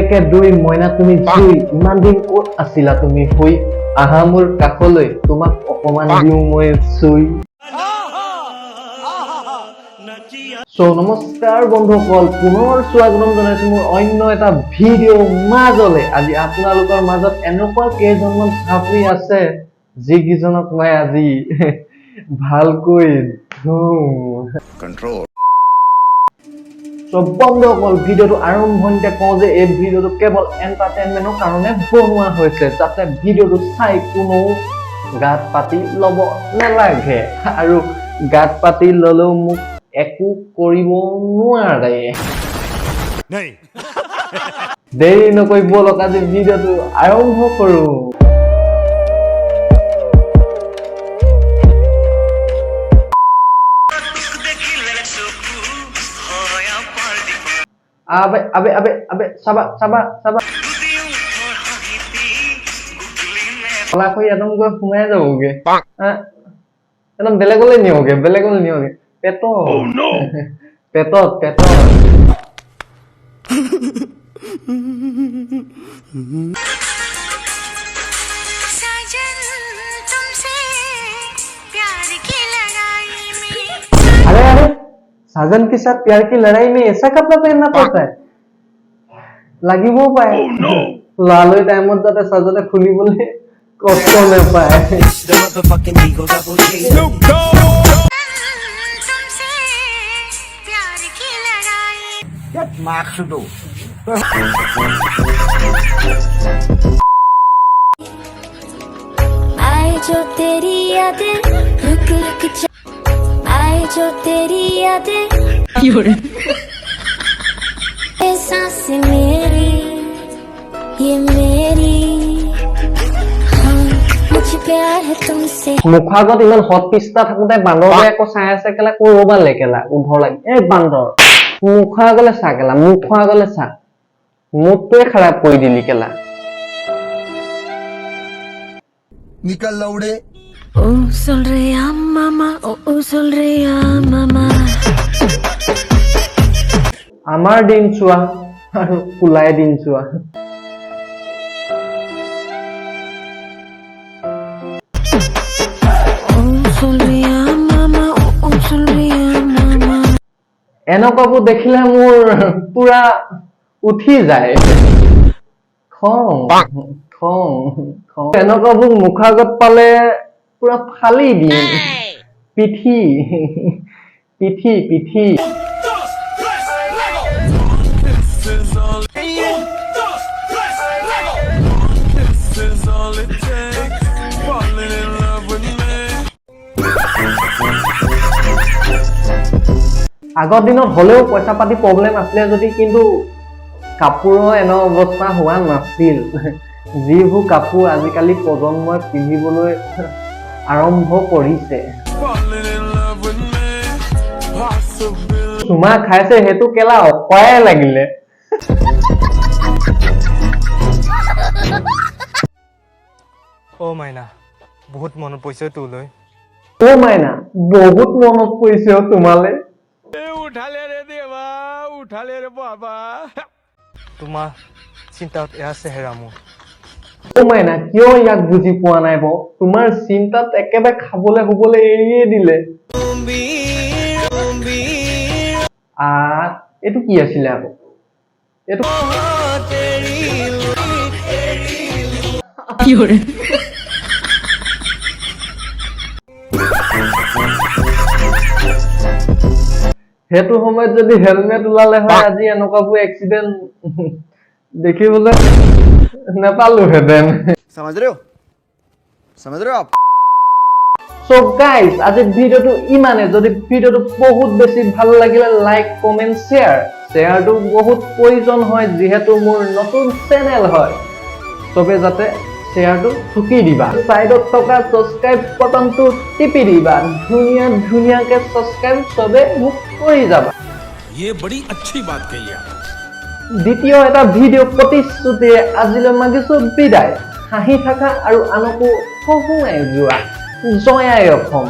একে দুই মইনা তুমি জুই ইমান দিন ক'ত আছিলা তুমি শুই আহা মোৰ কাষলৈ তোমাক অকমান দিও মই চুই নমস্কাৰ বন্ধুসকল পুনৰ স্বাগতম জনাইছো মোৰ অন্য এটা ভিডিঅ' মাজলে আজি আপোনালোকৰ মাজত এনেকুৱা কেইজনমান ছাত্ৰী আছে যিকেইজনক মই আজি ভালকৈ কন্ট্ৰোল বন্ধুসকল ভিডিঅ'টো আৰম্ভণিতে কওঁ যে এই ভিডিঅ'টো কেৱল এণ্টাৰটেইনমেণ্টৰ কাৰণে বনোৱা হৈছে যাতে ভিডিঅ'টো চাই কোনো গাত পাতি ল'ব নালাগে আৰু গাত পাতি ল'লেও মোক একো কৰিব নোৱাৰে দেৰি নকৈ বলক আজি ভিডিঅ'টো আৰম্ভ কৰোঁ abe sabar kalau aku ya dong gue kumanya jauh ge emang belegol nioge peto oh no peto अरे साजन के साथ प्यार की लड़ाई में ऐसा कपड़ा पहनना पड़ता है लगी वो पाए लालो टाइम जाते साजने खुली बोले कष्ट न पाए आए जो तेरी यादें रुक आए जो तेरी यादें सांसें मेरी ये मेरी हाँ मुझे प्यार है तुमसे मुखागत इमान हट पिस्ता থাকোতে বান্দৰে একো চাই আছে কেলা কৰবা লেকেলা উধৰ লাগি এই বান্দৰ মুখাগলে চা কেলা মুখাগলে চা মুখটোৱে খৰাব কৰি দিলি কেলা निकल लौड़े ओ sonría mamá ओ sonría mamá আমাৰ দিন চোৱা আৰু কুলাই দিন চোৱা ओ sonría mamá ओ sonría mamá এনেকুৱাবোৰ দেখিলে মোৰ পুৰা উঠি যায় খং এনেকুৱাবোৰ মুখাগত পালে পুৰা ফালি দিয়ে পিঠি আগৰ দিনত হলেও পইচা পাতি প্ৰব্লেম আছিলে যদি কিন্তু কাপোৰৰ এনে অৱস্থা হোৱা নাছিল যিবোৰ কাপোৰ আজিকালি প্ৰজন্মই পিন্ধিবলৈ আৰম্ভ কৰিছে চুমা খাইছে হেতু কেলা অকয়াই লাগিলে ও মাইনা বহুত মনত পৰিছে তোলৈ ও মাইনা বহুত মনত পৰিছে তোমালে উঠালে ৰে দেবা উঠালে ৰে বাবা তোমাৰ চিন্তাত এয়া চেহেৰা মোৰ ও মাইনা কিয় ইয়াক বুজি পোৱা নাই ব তোমাৰ চিন্তাত একেবাৰে খাবলৈ হুবলৈ এৰিয়ে দিলে এটো কি আছিল আকৌ এটো কি হৰে হেতু সময়ত যদি হেলমেট উলালে হয় আজি এনেকুৱাবোৰ এক্সিডেন্ট দেখিবলৈ নেপালো হেতেন समझ रहे हो आप সো গাইস আজি ভিডিওটো ইমানে যদি ভিডিওটো বহুত বেছি ভাল লাগিলে লাইক কমেন্ট শেয়াৰটো বহুত প্ৰয়োজন হয় যেহেতু মোৰ নতুন চেনেল হয় সবে যাতে শেয়াৰটো ঠুকি দিবা সাইডত থকা সাবস্ক্ৰাইব বাটনটো টিপি দিবা ধুনিয়াকে সাবস্ক্ৰাইব সবে মোক কৰি যাবা ये बड़ी अच्छी बात कही आप দ্বিতীয় এটা ভিডিও প্ৰতিশ্ৰুতিৰে আজিলৈ মাগিছো বিদায় হাঁহি থাকা আৰু আনকো হহুৱাই যোৱা জয় আই অসম